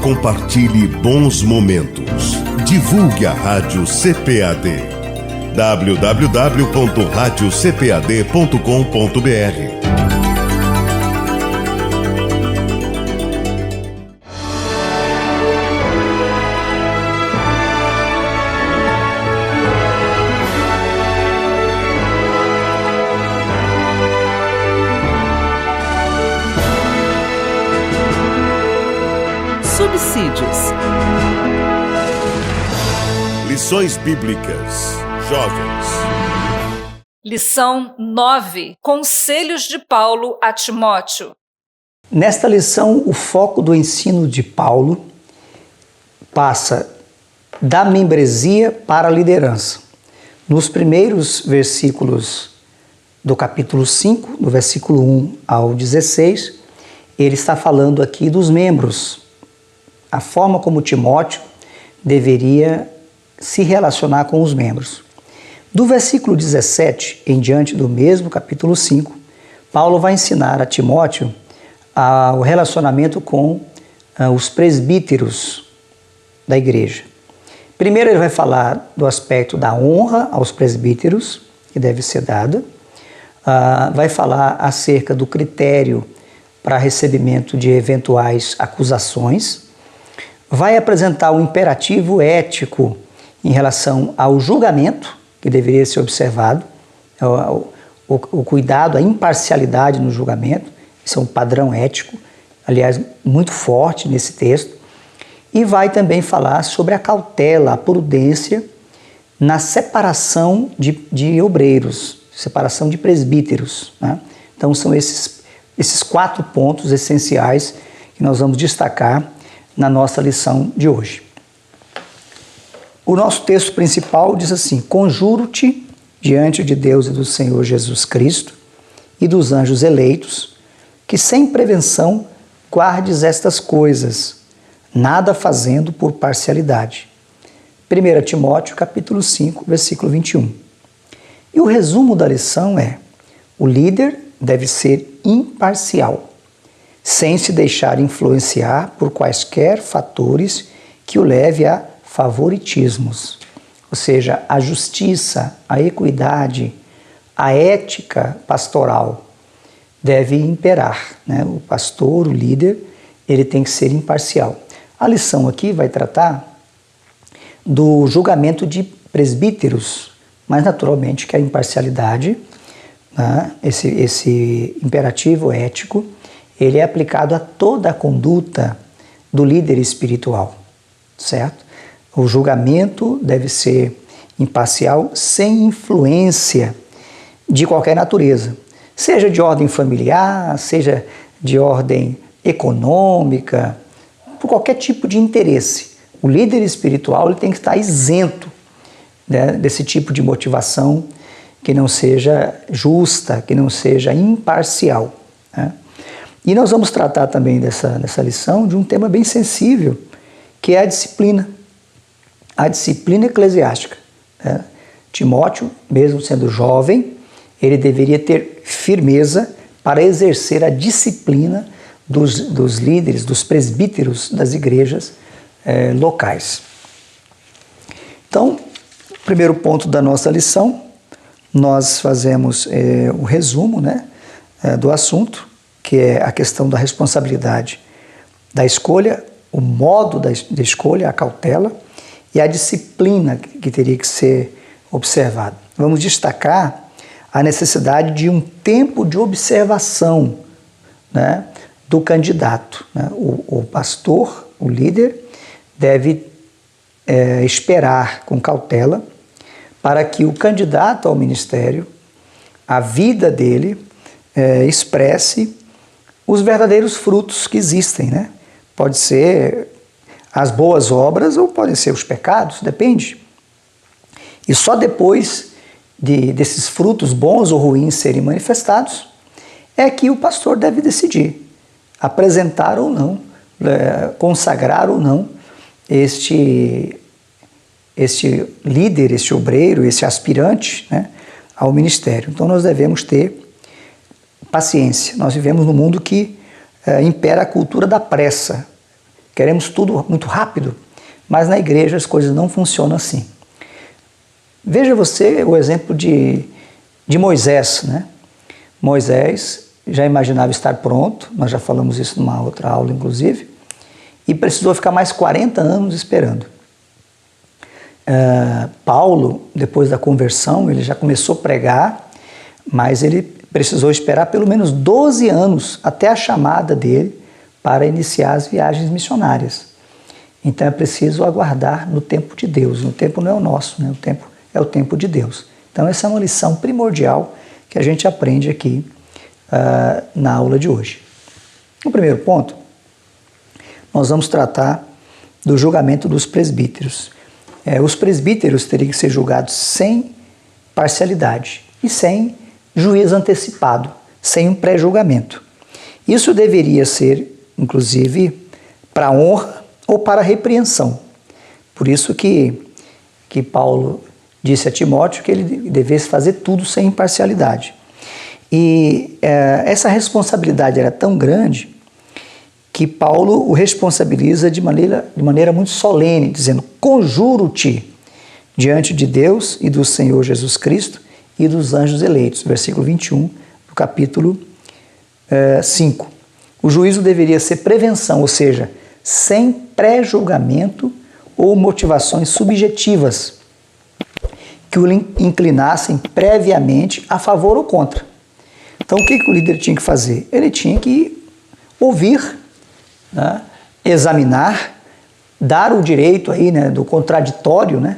Compartilhe bons momentos. Divulgue a Rádio CPAD. www.radiocpad.com.br. Subsídios. Lições Bíblicas. Jovens. Lição 9. Conselhos de Paulo a Timóteo. Nesta lição, o foco do ensino de Paulo passa da membresia para a liderança. Nos primeiros versículos do capítulo 5, do versículo 1 ao 16, ele está falando aqui dos membros, a forma como Timóteo deveria se relacionar com os membros. Do versículo 17 em diante do mesmo capítulo 5, Paulo vai ensinar a Timóteo o relacionamento com os presbíteros da igreja. Primeiro ele vai falar do aspecto da honra aos presbíteros, que deve ser dada. Vai falar acerca do critério para recebimento de eventuais acusações. Vai apresentar o imperativo ético em relação ao julgamento, que deveria ser observado, o cuidado, a imparcialidade no julgamento. Isso é um padrão ético, aliás, muito forte nesse texto. E vai também falar sobre a cautela, a prudência na separação de obreiros, separação de presbíteros, né? Então são esses 4 pontos essenciais que nós vamos destacar na nossa lição de hoje. O nosso texto principal diz assim: conjuro-te diante de Deus e do Senhor Jesus Cristo e dos anjos eleitos, que sem prevenção guardes estas coisas, nada fazendo por parcialidade. 1 Timóteo capítulo 5, versículo 21. E o resumo da lição é: o líder deve ser imparcial, sem se deixar influenciar por quaisquer fatores que o leve a favoritismos. Ou seja, a justiça, a equidade, a ética pastoral deve imperar, né? O pastor, o líder, ele tem que ser imparcial. A lição aqui vai tratar do julgamento de presbíteros, mas naturalmente que a imparcialidade, né? Esse imperativo ético, ele é aplicado a toda a conduta do líder espiritual, certo? O julgamento deve ser imparcial, sem influência de qualquer natureza, seja de ordem familiar, seja de ordem econômica, por qualquer tipo de interesse. O líder espiritual ele tem que estar isento, né, desse tipo de motivação que não seja justa, que não seja imparcial, né? E nós vamos tratar também nessa lição de um tema bem sensível, que é a disciplina eclesiástica, né? Timóteo, mesmo sendo jovem, ele deveria ter firmeza para exercer a disciplina dos líderes, dos presbíteros das igrejas locais. Então, primeiro ponto da nossa lição, nós fazemos o resumo, né, do assunto, que é a questão da responsabilidade da escolha, o modo da escolha, a cautela e a disciplina que teria que ser observada. Vamos destacar a necessidade de um tempo de observação, né, do candidato, né? O pastor, o líder, deve esperar com cautela para que o candidato ao ministério, a vida dele, expresse os verdadeiros frutos que existem, né? Pode ser as boas obras ou podem ser os pecados, depende. E só depois desses frutos bons ou ruins serem manifestados é que o pastor deve decidir apresentar ou não, consagrar ou não este líder, este obreiro, esse aspirante, né, ao ministério. Então nós devemos ter paciência. Nós vivemos num mundo que impera a cultura da pressa. Queremos tudo muito rápido, mas na igreja as coisas não funcionam assim. Veja você o exemplo de Moisés, né? Moisés já imaginava estar pronto, nós já falamos isso numa outra aula, inclusive, e precisou ficar mais 40 anos esperando. Paulo, depois da conversão, ele já começou a pregar, mas ele precisou esperar pelo menos 12 anos até a chamada dele para iniciar as viagens missionárias. Então é preciso aguardar no tempo de Deus. O tempo não é o nosso, né? O tempo é o tempo de Deus. Então essa é uma lição primordial que a gente aprende aqui na aula de hoje. No primeiro ponto, nós vamos tratar do julgamento dos presbíteros. Os presbíteros teriam que ser julgados sem parcialidade e sem juízo antecipado, sem um pré-julgamento. Isso deveria ser, inclusive, para honra ou para repreensão. Por isso que Paulo disse a Timóteo que ele devesse fazer tudo sem imparcialidade. E essa responsabilidade era tão grande que Paulo o responsabiliza de maneira muito solene, dizendo: conjuro-te diante de Deus e do Senhor Jesus Cristo e dos anjos eleitos, versículo 21 do capítulo 5. O juízo deveria ser prevenção, ou seja, sem pré-julgamento ou motivações subjetivas que o inclinassem previamente a favor ou contra. Então o que o líder tinha que fazer? Ele tinha que ouvir, né, examinar, dar o direito aí, né, do contraditório, né,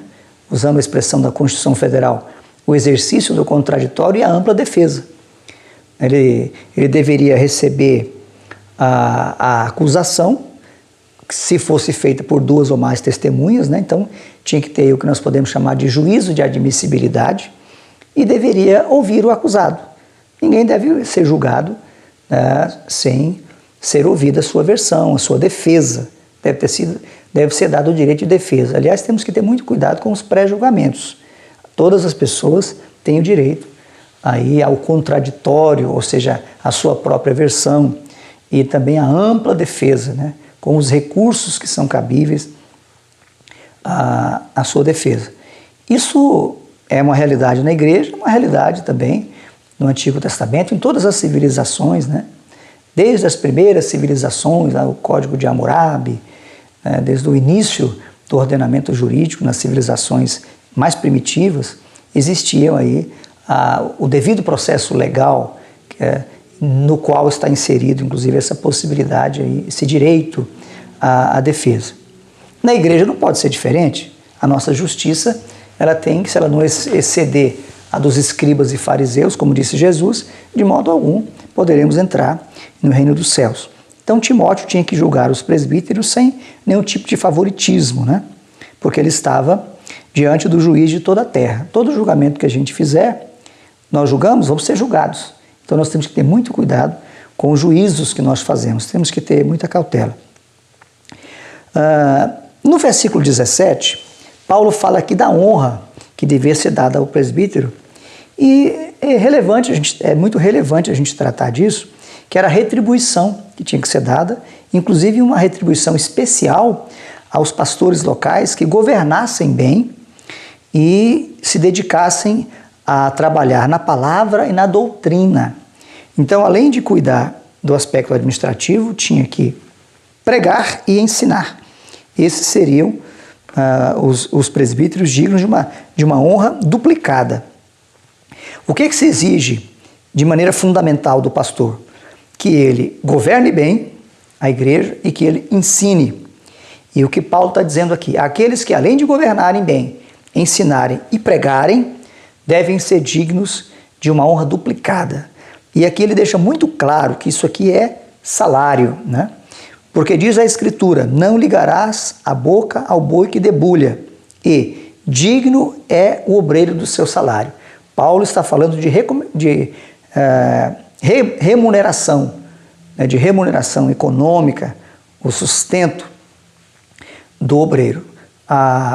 usando a expressão da Constituição Federal, o exercício do contraditório e a ampla defesa. Ele deveria receber a acusação, se fosse feita por 2 ou mais testemunhas, né, então tinha que ter o que nós podemos chamar de juízo de admissibilidade e deveria ouvir o acusado. Ninguém deve ser julgado, né, sem ser ouvida a sua versão, a sua defesa. Deve ser dado o direito de defesa. Aliás, temos que ter muito cuidado com os pré-julgamentos. Todas as pessoas têm o direito aí ao contraditório, ou seja, a sua própria versão, e também a ampla defesa, né, com os recursos que são cabíveis à sua defesa. Isso é uma realidade na igreja, uma realidade também no Antigo Testamento, em todas as civilizações, né? Desde as primeiras civilizações, o Código de Hammurabi, né, desde o início do ordenamento jurídico nas civilizações mais primitivas, existiam aí o devido processo legal, no qual está inserido, inclusive, essa possibilidade, aí, esse direito à defesa. Na igreja não pode ser diferente. A nossa justiça, ela tem que, se ela não exceder a dos escribas e fariseus, como disse Jesus, de modo algum poderemos entrar no reino dos céus. Então Timóteo tinha que julgar os presbíteros sem nenhum tipo de favoritismo, né? Porque ele estava diante do juiz de toda a terra. Todo julgamento que a gente fizer, nós julgamos, vamos ser julgados. Então nós temos que ter muito cuidado com os juízos que nós fazemos, temos que ter muita cautela. No versículo 17, Paulo fala aqui da honra que devia ser dada ao presbítero, e é muito relevante a gente tratar disso, que era a retribuição que tinha que ser dada, inclusive uma retribuição especial aos pastores locais que governassem bem e se dedicassem a trabalhar na palavra e na doutrina. Então, além de cuidar do aspecto administrativo, tinha que pregar e ensinar. Esses seriam os presbíteros dignos de uma honra duplicada. O que se exige de maneira fundamental do pastor? Que ele governe bem a igreja e que ele ensine. E o que Paulo está dizendo aqui, aqueles que além de governarem bem, ensinarem e pregarem, devem ser dignos de uma honra duplicada. E aqui ele deixa muito claro que isso aqui é salário, né? Porque diz a Escritura, não ligarás a boca ao boi que debulha, e digno é o obreiro do seu salário. Paulo está falando de remuneração, né, de remuneração econômica, o sustento do obreiro.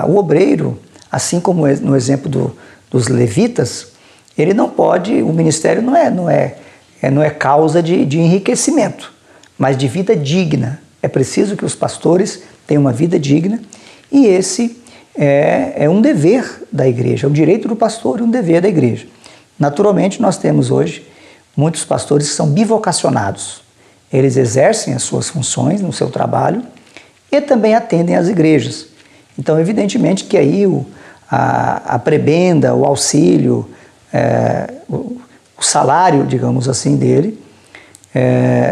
O obreiro, assim como no exemplo dos levitas, ele não pode, o ministério não é causa de enriquecimento, mas de vida digna, É preciso que os pastores tenham uma vida digna e esse é um dever da igreja, é um direito do pastor e um dever da igreja. Naturalmente, nós temos hoje muitos pastores que são bivocacionados. Eles exercem as suas funções no seu trabalho e também atendem às igrejas. Então, evidentemente que aí a prebenda, o auxílio, o salário, digamos assim, dele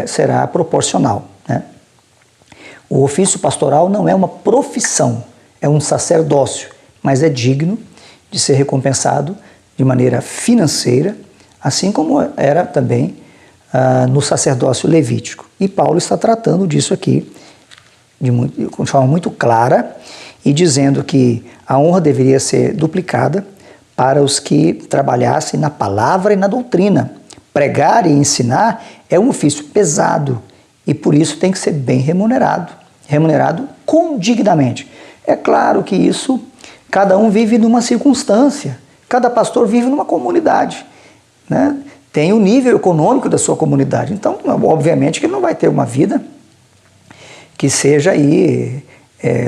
será proporcional, né? O ofício pastoral não é uma profissão, é um sacerdócio, mas é digno de ser recompensado de maneira financeira, assim como era também no sacerdócio levítico. E Paulo está tratando disso aqui de forma muito clara e dizendo que a honra deveria ser duplicada para os que trabalhassem na palavra e na doutrina. Pregar e ensinar é um ofício pesado e por isso tem que ser bem remunerado condignamente. É claro que isso, cada um vive numa circunstância, cada pastor vive numa comunidade, né? Tem o nível econômico da sua comunidade, então obviamente que ele não vai ter uma vida que seja aí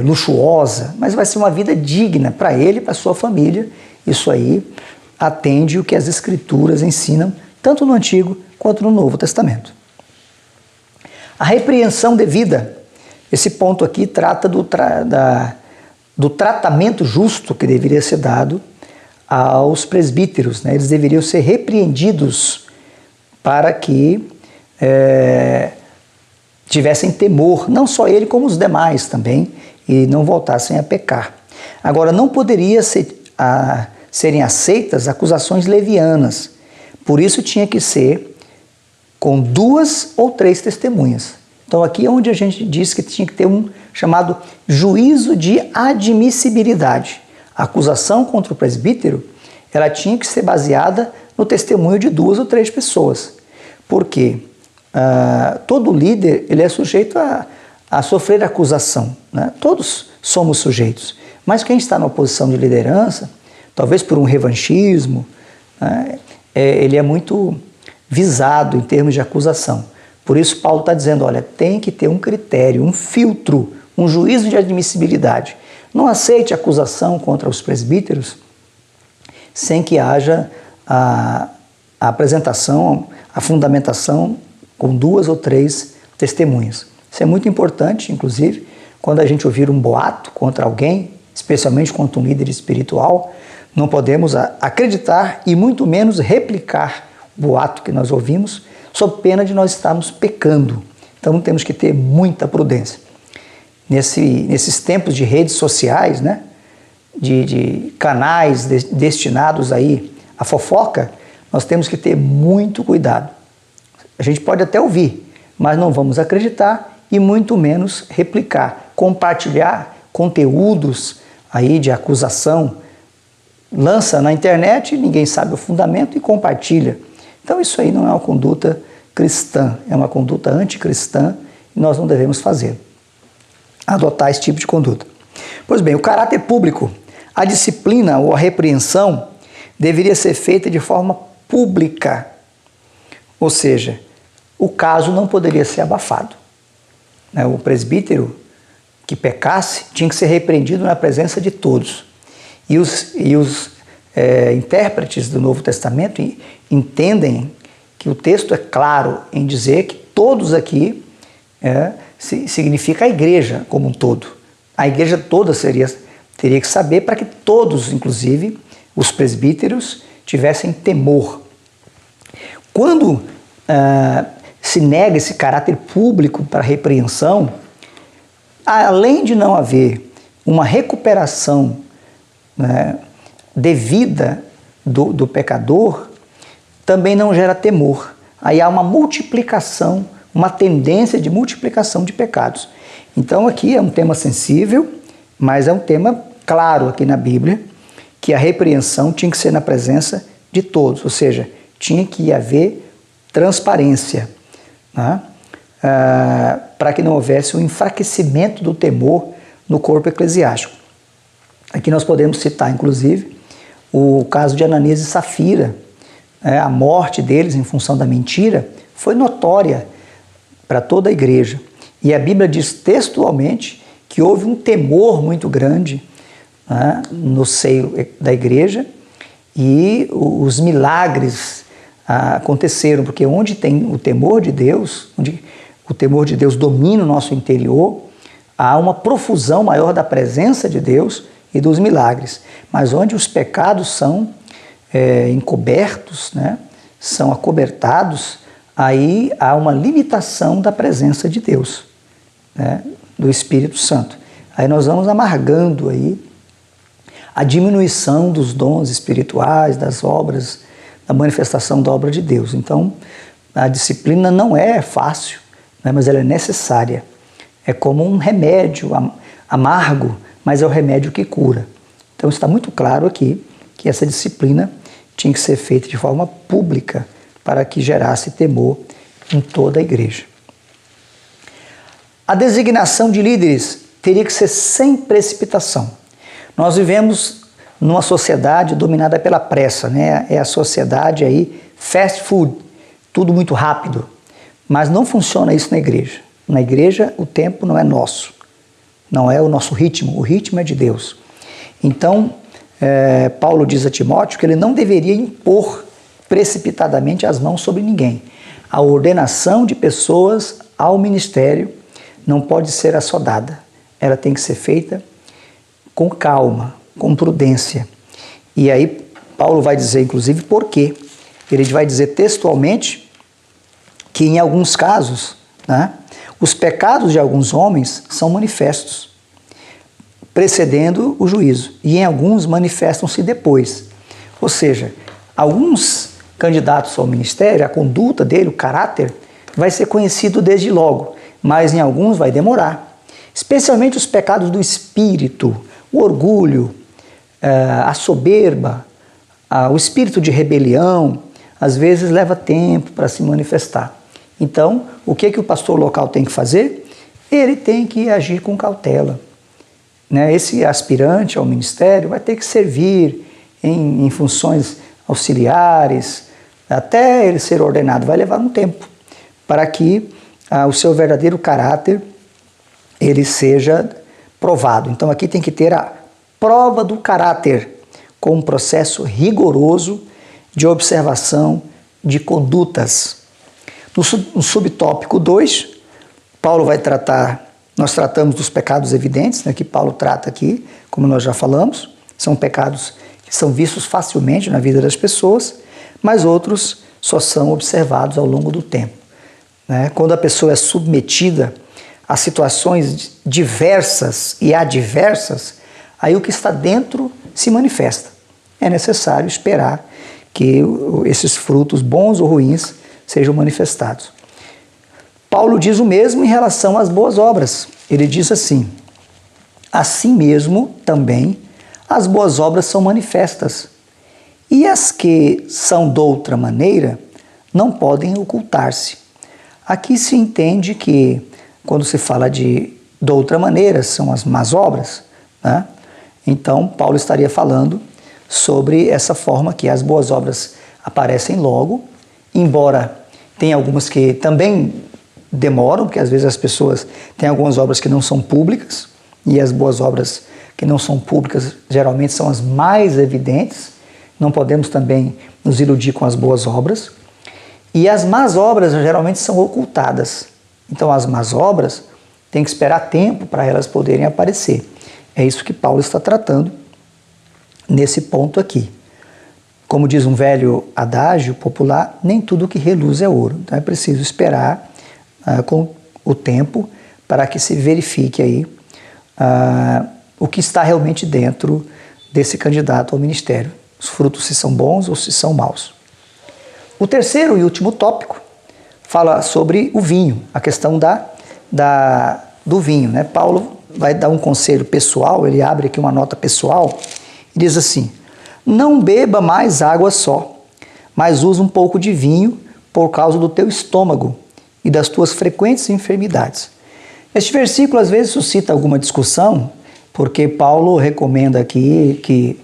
luxuosa, mas vai ser uma vida digna para ele e para sua família. Isso aí atende o que as Escrituras ensinam, tanto no Antigo quanto no Novo Testamento. A repreensão devida, esse ponto aqui trata do tratamento justo que deveria ser dado aos presbíteros, né? Eles deveriam ser repreendidos para que tivessem temor, não só ele como os demais também, e não voltassem a pecar. Agora, não poderia serem aceitas acusações levianas, por isso tinha que ser com 2 ou 3 testemunhas. Então aqui é onde a gente diz que tinha que ter um chamado juízo de admissibilidade. A acusação contra o presbítero, ela tinha que ser baseada no testemunho de 2 ou 3 pessoas. Porque todo líder ele é sujeito a sofrer acusação, né? Todos somos sujeitos. Mas quem está na posição de liderança, talvez por um revanchismo, né, ele é muito visado em termos de acusação. Por isso Paulo está dizendo, olha, tem que ter um critério, um filtro, um juízo de admissibilidade. Não aceite acusação contra os presbíteros sem que haja a apresentação, a fundamentação com 2 ou 3 testemunhas. Isso é muito importante, inclusive, quando a gente ouvir um boato contra alguém, especialmente contra um líder espiritual, não podemos acreditar e muito menos replicar o boato que nós ouvimos, sob pena de nós estarmos pecando. Então temos que ter muita prudência. Nesses tempos de redes sociais, né, de canais destinados aí à fofoca, nós temos que ter muito cuidado. A gente pode até ouvir, mas não vamos acreditar e muito menos replicar, compartilhar conteúdos aí de acusação, lança na internet, ninguém sabe o fundamento e compartilha. Então isso aí não é uma conduta cristã, é uma conduta anticristã e nós não devemos fazer, adotar esse tipo de conduta. Pois bem, o caráter público, a disciplina ou a repreensão deveria ser feita de forma pública, ou seja, o caso não poderia ser abafado. O presbítero que pecasse tinha que ser repreendido na presença de todos. E os intérpretes do Novo Testamento entendem que o texto é claro em dizer que todos aqui significa a igreja como um todo. A igreja toda teria que saber para que todos, inclusive os presbíteros, tivessem temor. Quando se nega esse caráter público para a repreensão, além de não haver uma recuperação devida do pecador, também não gera temor. Aí há uma multiplicação, uma tendência de multiplicação de pecados. Então aqui é um tema sensível, mas é um tema claro aqui na Bíblia, que a repreensão tinha que ser na presença de todos, ou seja, tinha que haver transparência, né? Para que não houvesse um enfraquecimento do temor no corpo eclesiástico. Aqui nós podemos citar, inclusive, o caso de Ananias e Safira. A morte deles em função da mentira foi notória para toda a igreja. E a Bíblia diz textualmente que houve um temor muito grande, né, no seio da igreja, e os milagres aconteceram, porque onde tem o temor de Deus, onde o temor de Deus domina o nosso interior, há uma profusão maior da presença de Deus e dos milagres. Mas onde os pecados são encobertos, né, são acobertados, aí há uma limitação da presença de Deus, né, do Espírito Santo. Aí nós vamos amargando aí a diminuição dos dons espirituais, das obras, da manifestação da obra de Deus. Então, a disciplina não é fácil, né, mas ela é necessária. É como um remédio amargo, mas é o remédio que cura. Então está muito claro aqui que essa disciplina tinha que ser feita de forma pública para que gerasse temor em toda a igreja. A designação de líderes teria que ser sem precipitação. Nós vivemos numa sociedade dominada pela pressa, né? É a sociedade aí fast food, tudo muito rápido. Mas não funciona isso na igreja. Na igreja o tempo não é nosso, não é o nosso ritmo, o ritmo é de Deus. Então, Paulo diz a Timóteo que ele não deveria impor precipitadamente as mãos sobre ninguém. A ordenação de pessoas ao ministério não pode ser assodada. Ela tem que ser feita com calma, com prudência. E aí Paulo vai dizer, inclusive, por quê. Ele vai dizer textualmente que em alguns casos, né, os pecados de alguns homens são manifestos, precedendo o juízo, e em alguns manifestam-se depois. Ou seja, alguns candidatos ao ministério, a conduta dele, o caráter, vai ser conhecido desde logo, mas em alguns vai demorar. Especialmente os pecados do espírito, o orgulho, a soberba, o espírito de rebelião, às vezes leva tempo para se manifestar. Então, o que o pastor local tem que fazer? Ele tem que agir com cautela. Né? Esse aspirante ao ministério vai ter que servir em funções auxiliares, até ele ser ordenado, vai levar um tempo, para que o seu verdadeiro caráter ele seja provado. Então aqui tem que ter a prova do caráter, com um processo rigoroso de observação de condutas. No subtópico 2, Paulo vai tratar, nós tratamos dos pecados evidentes, né, que Paulo trata aqui, como nós já falamos, são pecados que são vistos facilmente na vida das pessoas, mas outros só são observados ao longo do tempo. Né? Quando a pessoa é submetida a situações diversas e adversas, aí o que está dentro se manifesta. É necessário esperar que esses frutos, bons ou ruins, sejam manifestados. Paulo diz o mesmo em relação às boas obras. Ele diz assim: assim mesmo também as boas obras são manifestas, e as que são de outra maneira não podem ocultar-se. Aqui se entende que, quando se fala de outra maneira, são as más obras, né? Então, Paulo estaria falando sobre essa forma que as boas obras aparecem logo, embora tenha algumas que também demoram, porque às vezes as pessoas têm algumas obras que não são públicas, e as boas obras que não são públicas geralmente são as mais evidentes. Não podemos também nos iludir com as boas obras. E as más obras geralmente são ocultadas. Então as más obras tem que esperar tempo para elas poderem aparecer. É isso que Paulo está tratando nesse ponto aqui. Como diz um velho adágio popular, nem tudo que reluz é ouro. Então é preciso esperar com o tempo para que se verifique aí o que está realmente dentro desse candidato ao ministério. Os frutos se são bons ou se são maus. O terceiro e último tópico fala sobre o vinho, a questão do vinho, né? Paulo vai dar um conselho pessoal, ele abre aqui uma nota pessoal e diz assim: não beba mais água só, mas use um pouco de vinho por causa do teu estômago e das tuas frequentes enfermidades. Este versículo às vezes suscita alguma discussão, porque Paulo recomenda aqui que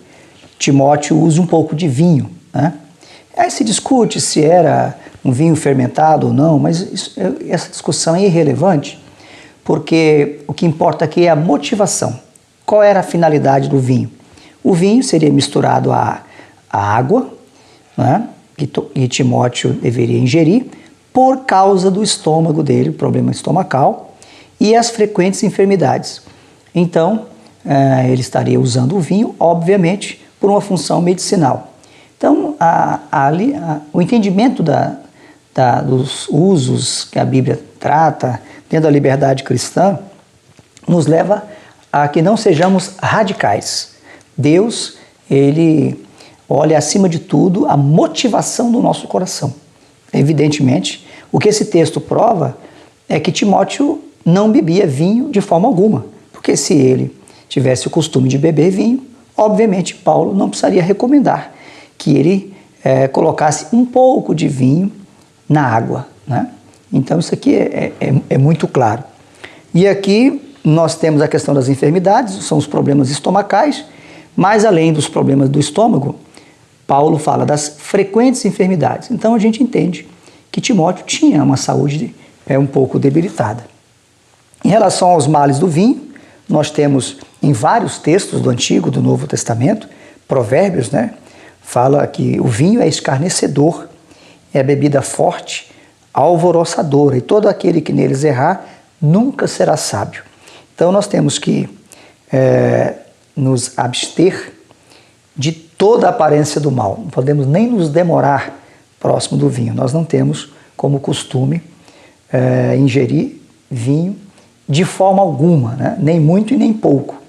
Timóteo use um pouco de vinho, né? Aí se discute se era um vinho fermentado ou não, mas essa discussão é irrelevante, porque o que importa aqui é a motivação. Qual era a finalidade do vinho? O vinho seria misturado à água, né, que Timóteo deveria ingerir, por causa do estômago dele, o problema estomacal, e as frequentes enfermidades. Então, ele estaria usando o vinho, obviamente, por uma função medicinal. Então, o entendimento dos usos que a Bíblia trata, dentro da liberdade cristã, nos leva a que não sejamos radicais. Deus, ele olha acima de tudo a motivação do nosso coração. Evidentemente, o que esse texto prova é que Timóteo não bebia vinho de forma alguma, porque se ele tivesse o costume de beber vinho, obviamente Paulo não precisaria recomendar que ele colocasse um pouco de vinho na água, né? Então isso aqui é muito claro. E aqui nós temos a questão das enfermidades, são os problemas estomacais, mas além dos problemas do estômago, Paulo fala das frequentes enfermidades. Então a gente entende que Timóteo tinha uma saúde um pouco debilitada. Em relação aos males do vinho, nós temos em vários textos do Antigo e do Novo Testamento, Provérbios, né, fala que o vinho é escarnecedor, é bebida forte, alvoroçadora, e todo aquele que neles errar nunca será sábio. Então nós temos que nos abster de toda a aparência do mal. Não podemos nem nos demorar próximo do vinho. Nós não temos como costume ingerir vinho de forma alguma, né? Nem muito e nem pouco,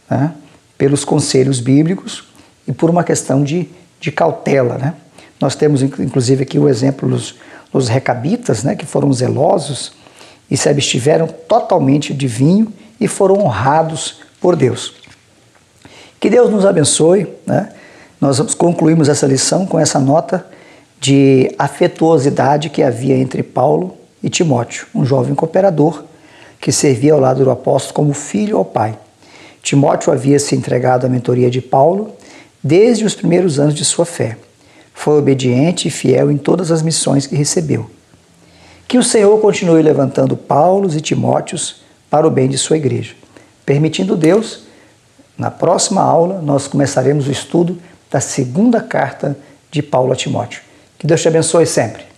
né? Pelos conselhos bíblicos e por uma questão de cautela, né? Nós temos inclusive aqui o exemplo dos recabitas, né? Que foram zelosos e se abstiveram totalmente de vinho e foram honrados por Deus. Que Deus nos abençoe, né? Nós concluímos essa lição com essa nota de afetuosidade que havia entre Paulo e Timóteo, um jovem cooperador que servia ao lado do apóstolo como filho ao pai. Timóteo havia se entregado à mentoria de Paulo desde os primeiros anos de sua fé. Foi obediente e fiel em todas as missões que recebeu. Que o Senhor continue levantando Paulos e Timóteos para o bem de sua igreja. Permitindo Deus, na próxima aula nós começaremos o estudo da segunda carta de Paulo a Timóteo. Que Deus te abençoe sempre.